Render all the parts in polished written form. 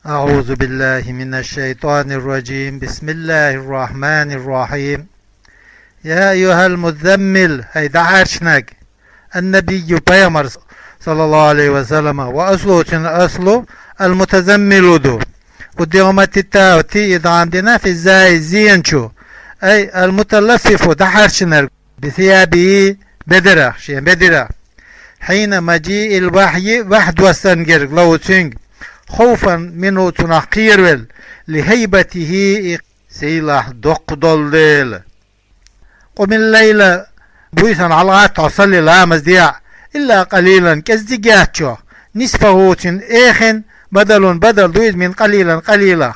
أعوذ بالله من الشيطان الرجيم. بسم الله الرحمن الرحيم. يا أيها المزمل هيدا عرشنك النبي بيامر صلى الله عليه وسلم وأصله المتزمل دو وديومة التاوتي إذا عندنا في الزاي زينشو أي المتلفف دحرشنر بثيابه بدرة حين مجيء الوحي وحد وستنجر لو تنج خوفا منه تنقير لهيبته سيلاح دق دول قم الليلة بويسا على تصلي الامز ديع إلا قليلا كزدقاتشو نصفه تن إيخن بدل دويز من قليلا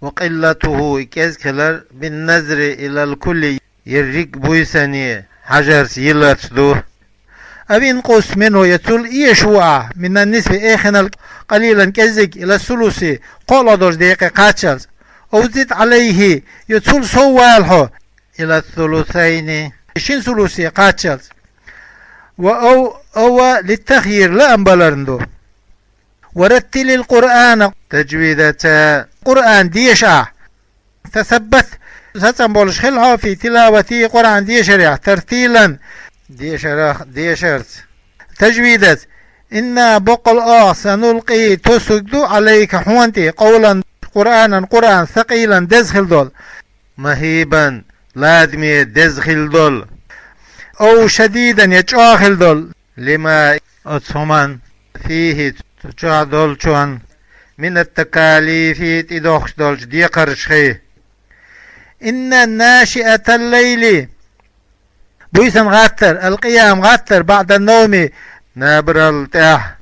وقلته كزكلر بالنظر إلى الكل يريك بويساني حجر سيلات دو أبين قوس منه يتول إيشوع من النسبة إيخن قليلا كزك إلى الثلث قول دوش دقيقة قاتشلز أو زد عليه يتول سوالحو إلى الثلثين شين ثلثي قاتشلز أو للتخيير لا أنبلرندو ورتل القرآن تجويدة قرآن ديشا تثبت ستنبولش خلها في تلاوة قرآن ديشريع ترتيلا ديشرت تجويدة إنا بقل سنلقي تسجد عليك حوانتي قولا قرآن ثقيلا دزخل دول مهيبا لازمي دزخل دول أو شديدا يتشاخل دول لما أتصمان فيه تشاع دول شوان من التكاليف تدوخش دولش دي قرشخي إن ناشئة الليل بويسن غاتر القيام غاتر بعد النوم نابر التاح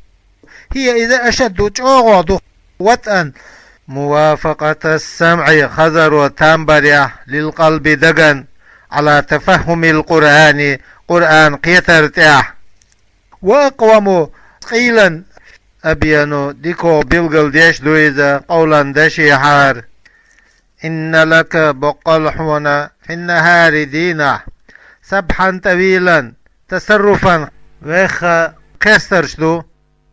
هي إذا أشد تشوغو وطئا موافقة السمع خزر وتنبريح للقلب دقن على تفهم القرآن قرآن قيتر تاح وأقوم قيلا أبيانو ديكو بلغل ديش دويزا قولا دشي حار إن لك بقل حونا في النهار دينا سبحا طويلا تصرفا ويخ كسترشدو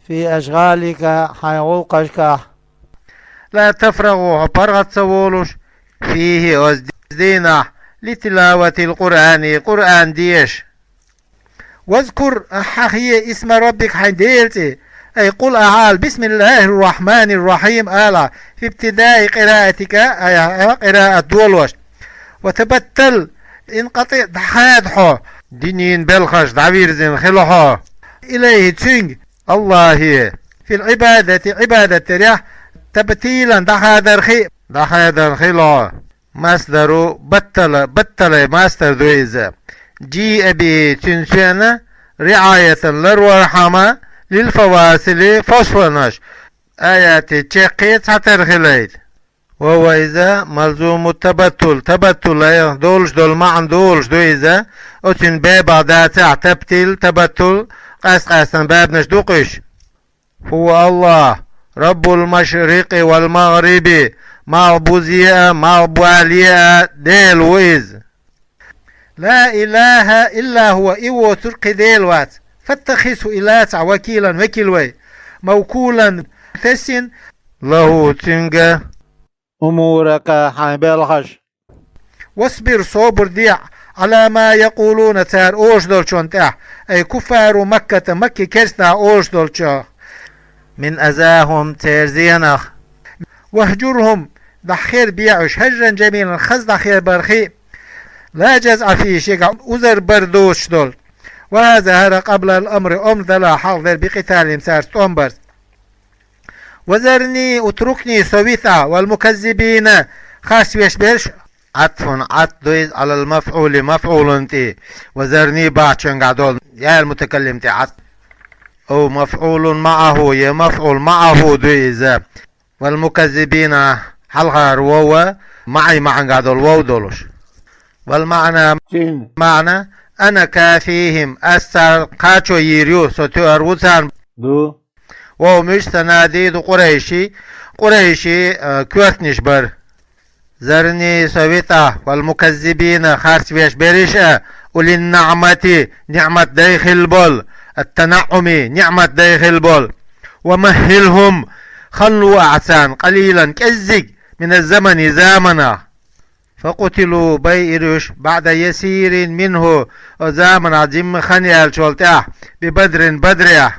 في أشغالك حيوقشك لا تفرغوا برغت سوولوش فيه وزدينا لتلاوة القرآن قرآن ديش واذكر أحخي اسم ربك حيديلتي أي قل أعال بسم الله الرحمن الرحيم آلا في ابتداء قراءتك أي قراءة دولوش وتبتل انقطع دحادحو دينين بلخش دعويرزين خلحو إليه تنج الله في العبادة عبادة ريح تبتيلا دحادر خلو مصدر بطل مصدر دويزة جيء به تنسينا رعاية للورحمة للفواصل فوسفونش آيات تشقي تحتر خليت وهو إذا ملزوم تبتل دول معن دولش دويزة أتن باب داتع تبتل قاسا باب نشدوقش هو الله رب المشرق والمغرب مع بواليا ديل ويز لا إله إلا هو إيو ترقي ديل وات فاتخذه إلات وكيلا وكيلوي موكولا تسن له تنجا أمورك حبالخش واصبر صبر ديع على ما يقولون تار أوش دولشون تاح أي كفار مكة كرسنا أوش دولشون من أذاهم تيرزينخ واهجرهم دخير بيعش هجرا جميلا خز دخير برخي لا جزع فيه شيء أزر بردوش دول وهذا هذا قبل الأمر ذلا حاضر بقتال سارس أمبرز وذرني اتركني سويثا والمكذبين خاص بيش عطف دويز على المفعول مفعول انتي وذرني باعشن قعدول يا المتكلم تي عطف أو مفعول معه يا مفعول معه دويز والمكذبين حلغار وهو معي معن قعدول وو دولش والمعنى معنى أنا كافيهم أستر قاتشو يريو ستو أروسان دو وهو مش تناديد قريشي كوثنش بر زرني سويتا والمكذبين خارج بيش بريشة وللنعمة نعمة داخل بول التنعم نعمة داخل بول ومهلهم خلوا أعسان قليلا كزج من الزمن زامنا فقتلوا بيرش بعد يسير منه وزامنا جم خنيال شولتاه ببدر بدريا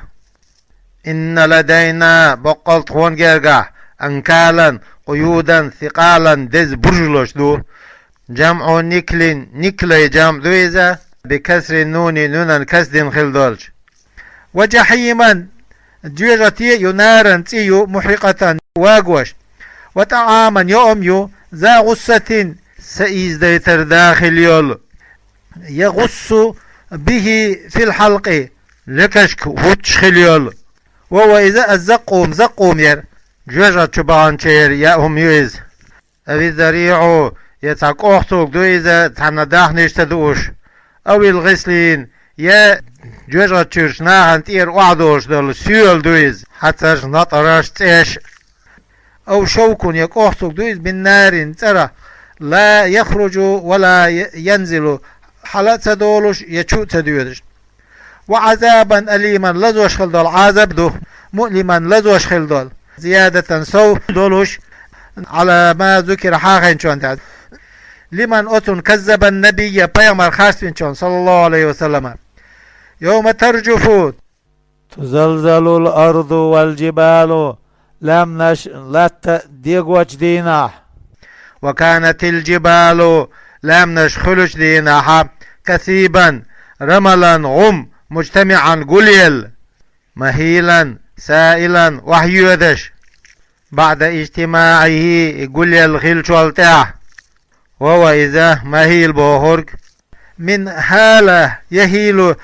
إن لدينا بقلت خون جرجا أنكالا قيودا ثقالا دز برجلوش دو جمع نكل نكل جمع دويزا بكسر النون نونا كسد خلدولش وجحيما جيرتي ينارا تيو محرقة واقوش وطعاما يؤميو ذا غصة سئيز ديتر داخل يول يغص به في الحلق لكشك وطش خليول وهو إذا زقوم ير جوجة شبان شير يأهم يوز أبي ذريعو يتاقوحتوك دو إذا تحنا داخنش تدوش أو الغسلين يا جوجة تشرشناهن تير وعدوش دول سيول دويز حتى نطرش تيش أو شوك يقوحتوك دويز بالنار ترى لا يخرج ولا ينزل حالات دولش يشوت تدويرش وعذابا أليما لزوش خلدول عذاب دو مؤلما لزوش خلدول زيادة سو دولش على ما ذكر حاخين شون تعد لمن أتن كذب النبي بيامر خاصين شون صلى الله عليه وسلم يوم ترجف تزلزل الأرض والجبال لا ديقوش دينا وكانت الجبال لم نشخلش دينها كثيبا رملا غم مجتمعا قليل مهيلا سائلا وحيودش بعد اجتماعه قليل خلش والتاع وهو إذا مهيل بوهرق من هالة يهيل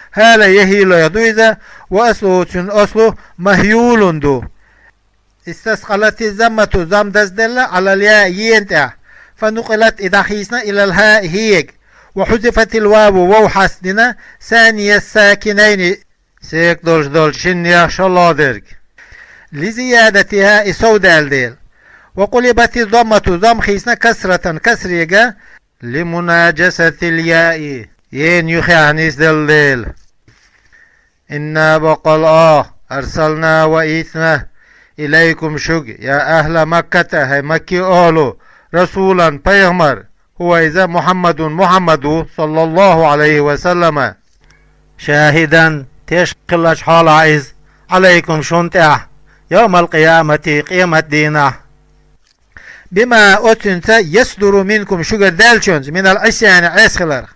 يدو إذا وأصله مهيول دو استثقلت الزمة زم دزدل على الياء ينتع فنقلت إذا خيسنا إلى الهاء هيك وحذفت الواو وو حسننا ثاني الساكنين سيك دول شن شلادرك لزيادتها إسود الديل وقلبت الضمة ضم خيسنا كسرة كسرية لمناجسة الياء ين يخيانيس دل إنا بقل أرسلنا وإيثنا إليكم شق يا أهل مكة هي مكي أهلو رسولا بيغمر هو إذا محمد صلى الله عليه وسلم شاهدا تشقلش حال عايز عليكم شنتع يوم القيامة قيمة دينا بما أتنت يصدر منكم شق دالشونز من العصيان عسخلر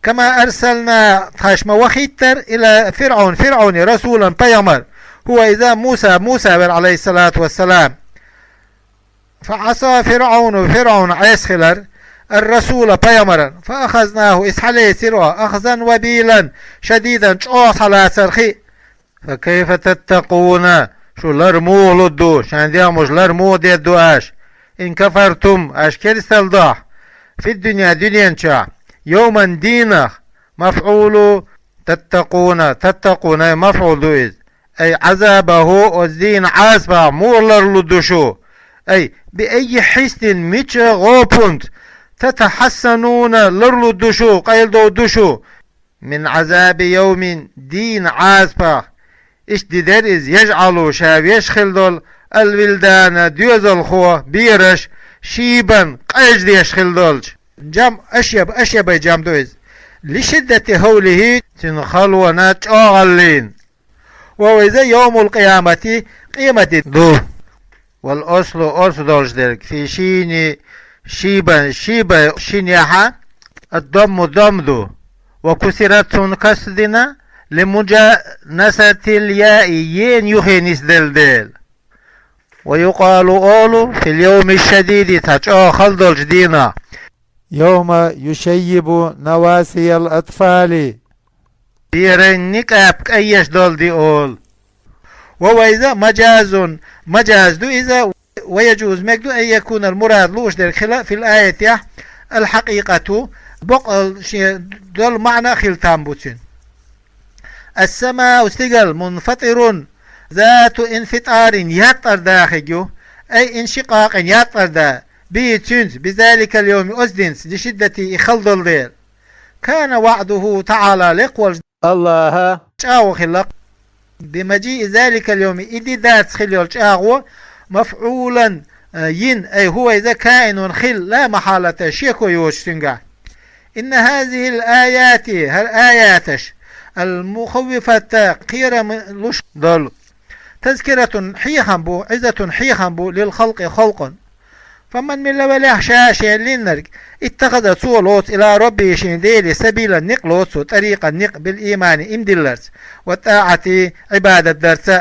كما أرسلنا تخشم وخيتر إلى فرعون رسولا بيغمر هو إذا موسى عليه الصلاة والسلام فعصى فرعون عسخلر الرسول بيامرا فأخذناه إسحالي سروا أخذا وبيلا شديدا شوص على سرخي فكيف تتقون شو لرمو لدو شان دياموش لرمو دي الدواش إن كفرتم أشكال سلضاح في الدنيا دنيا يوما دينه مفعول تتقون مفعول دوئز أي عذابه والدين عذبه مولر لدوشو أي بأي حسن ميتش غوبونت تتحسنون لرلو دوشو قيل دو دوشو من عذاب يوم دين عذبه إش ديدر إز يجعلوا شاب يشخل دول الولدان ديوز الخوة بيرش شيبا قيج دي يشخل دولش جام أشيب جام دوز لشدة هوله تنخلوا ناتش أغلين وهو إذا يوم القيامة قيمة دو والأصل أصدرش دلك في شيبا شينيحا الضم ضمدو وكسرت كسدنا لمجانسة الياء ين يخينيس دل ويقال أولو في اليوم الشديد تجاه خلدل جدينا يوم يشيب نواسي الأطفال بيرن نكاب أيش دول دي أول وهو إذا مجاز دو إذا ويجوز مجدو أن يكون المراد لوش در خلاف في الآية الحقيقة بقل دول معنى خلطان بوتين السماء استقل منفطر ذات انفطار يطر داخجو أي انشقاق يطر دا بيتشنز بذلك اليوم أزدنس لشدة إخلدل دير كان وعده تعالى لقوال الله شاو خلق بمجيء ذلك اليوم إدي ذات خليل شاغو مفعولا ين أي هو إذا كائن خل لا محالة شيكو يوشتنغا. إن هذه الآيات هالآياتش المخوفة قيرة لش دول تذكرة حيخا بو عزة حيخا بو للخلق خلق. فمن من لوله شاشة لنرك اتخذ صولوت إلى ربي شنديل سبيل النقلوت طريق النق بالإيمان إمدلرس والطاعة عبادة درس.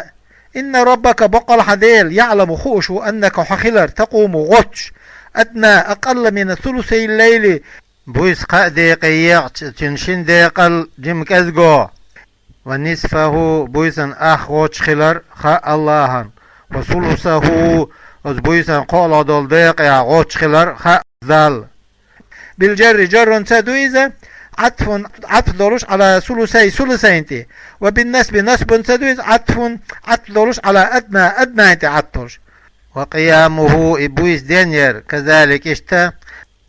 إن ربك بقى الحديل يعلم خوش أنك حخلر تقوم غطش أدنى أقل من ثلثي الليل بويس دقيق تنشن دقل جمك أزقو ونصفه بويسن أخ غطش خلر خاء الله وثلثه بويسن قول دول دقيق غطش خلر خاء ذال. بالجر جر تدويزة عطف دولوش على ثلثين تي. وبالنسب نسب تدويز عطف دولوش على أدنى تي عطوش. وقيامه إبويس دينير كذلك اشتا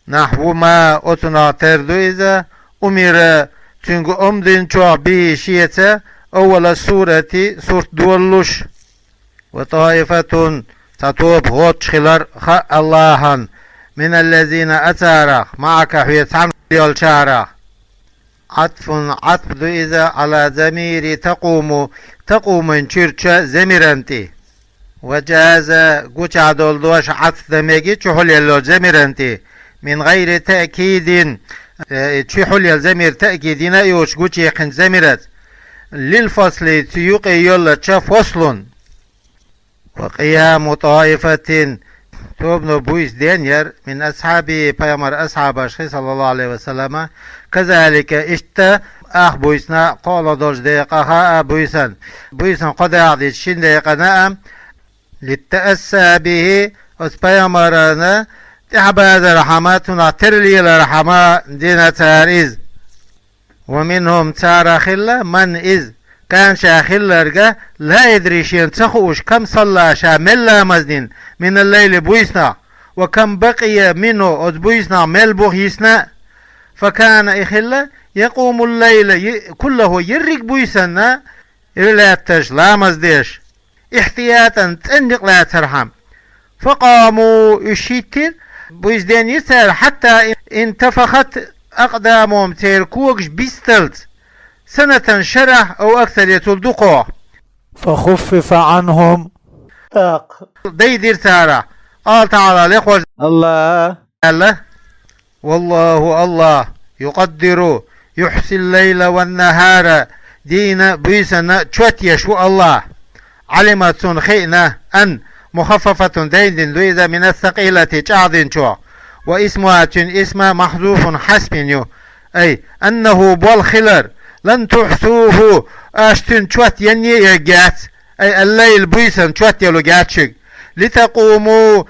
نحو ما أتنا تردويزة أمير تنقو أمدين چوع بيشيتا أول سورة سورة دولوش. وطائفة تطوب غوت خلر خاء اللهن من الذين أتارخ معك حيث يول شارخ. عطف إذا على زمير تقوم شرشة زميرانتي. وجاز قوشا دولدوش عطف دميجي تشحل يلو زميرانتي من غير تأكيد تشحل يلزمير تأكيدين يوش قوشي يقن زميرات للفصل تيوقي يولا فصل. وقيام طائفة توبنو بويس دينير من أصحاب بيامر أصحاب أشخي صلى الله عليه وسلم كذلك اشتا بويسنا قول دوش ديقها بويسن قد أعدي شين ديقا نعم للتأسى به أس بيامرنا تحباد رحماتنا ترلي الرحمة دين تاريز. ومنهم تارا خلا من إذ كان شاخلرجا لا يدري شيء تخوش كم صلى شامل مزدين من الليل بويسنا وكم بقي منه بويسنا مل بويسنا. فكان إخلا يقوم الليل كله يرق بويسنا إلا لا مزديش احتياطا تنق لا ترحم. فقاموا يشيتر بويسدين يسر حتى انتفخت أقدامهم تيركوكش بيستلت سنة شرح أو أكثر يتلدقوا. فخفف عنهم دير سارة. قال تعالى لقوة الله والله يقدر يحسي الليل والنهار دين بيسنا تشوتيش الله. علمت خينا أن مخففة دين لإذا من الثقيلة تعض شو واسمها اسم محذوف حسب أي أنه بالخلر لن تحسوه أشتن شوت يني يجات أي الليل بيسن شوت يلو جاتشك لتقوموا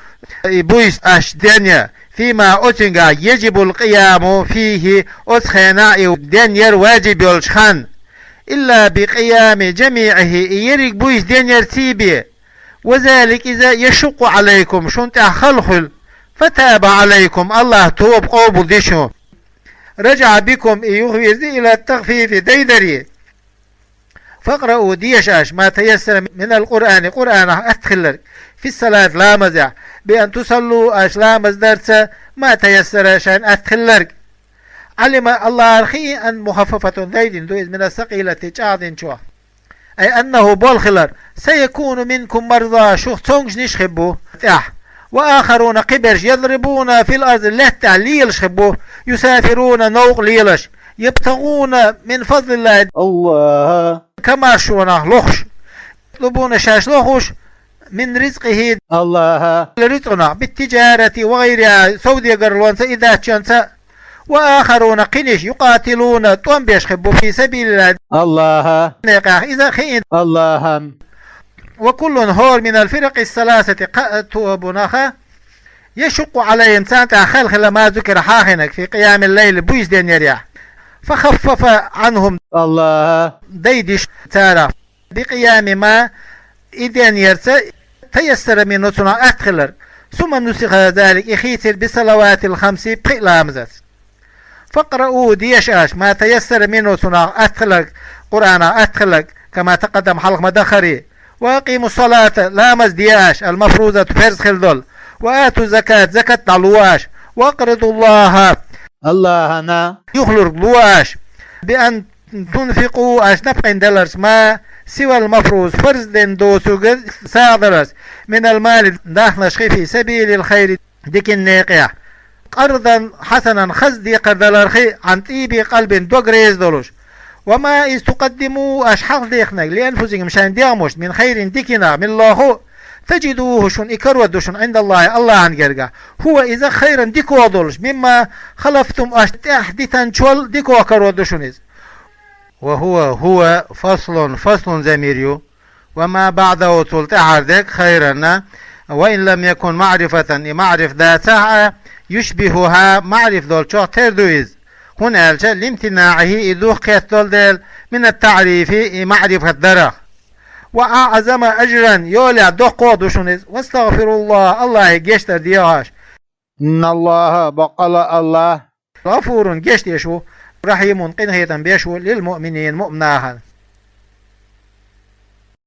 بيس أشدنيا فيما أتنغا يجب القيام فيه أتخناء دنير واجب يلشخان إلا بقيام جميعه يريك بيس دنير تيبي. وذلك إذا يشق عليكم شنت خلخل فتاب عليكم الله توب قوب ديشو رجع بكم يغفر إلى التخفيف ديدري. فاقرأوا ديشاش ما تيسر من القرآن قرآن أدخل في الصلاة لا مزع بأن تصلوا أش لا مزدرس ما تيسر شان أدخل. علم الله أرخي أن مخففة ديد دويز من الثقيلة تعض شوه أي أنه بالخلر سيكون منكم مرضى شوخ تونج نشخبو وآخرون قبرش يضربون في الأرض لهتا ليلش خبوه يسافرون نوق ليلش يبتغون من فضل الله كما شونه لخش يطلبون شاش لخش من رزقه الله لرزقنا بالتجارة وغيرها سودية قرلون إذا تشنسا. وآخرون قنش يقاتلون تنبيش خبوا في سبيل الله إذا خين الله. وكل هول من الفرق الثلاثة توبناخا يشق عليهم سانتا خلخل ما ذكر حاخنك في قيام الليل بويس دين يريح. فخفف عنهم الله ديدش تارا بقيام ما إذن يرسى تيسر من نصنا أدخلر. ثم نسخ ذلك إخيتر بصلوات الخمس بقلامزت. فاقرأوا ديشاش ما تيسر من نصنا أدخلر قرآن أدخلر كما تقدم حلق مدخري. وأقيموا الصلاة لا مزدياش المفروضة فرز خلدل، وآتوا زكاة زكاة دلواش، وأقرضوا الله الله أنا يخلر لواش بأن تنفقوا أشنبقين دلرس ما سوى المفروض فرز دين دوسو ساغدرس من المال داخل في سبيل الخير ديك الناقع قرضا حسنا خزدي قردلرخي عن طيب قلب دوغريز دولوش. وما إذ تقدموا أشحق ديخنا لأنفسكم شان دياموش من خير ديكنا من الله تجدوه شن إكرودوشن عند الله الله عن جرجع هو إذا خيرا ديكو دولش مما خلفتم أحدثا شول ديكو أكرودوشنز. وهو فصل زميريو وما بعده تلت عردك خيرا وإن لم يكن معرف ذاتها يشبهها معرف دول شو تردويز هنا لامتناعه إذوه قيتل دل من التعريف معرفة درخ وأعظم أجرا يولع دقو دوشنز. واستغفر الله جشتر دياش إن الله بقل الله غفور جشت يشو رحيم قنهية بيشو للمؤمنين مؤمناها.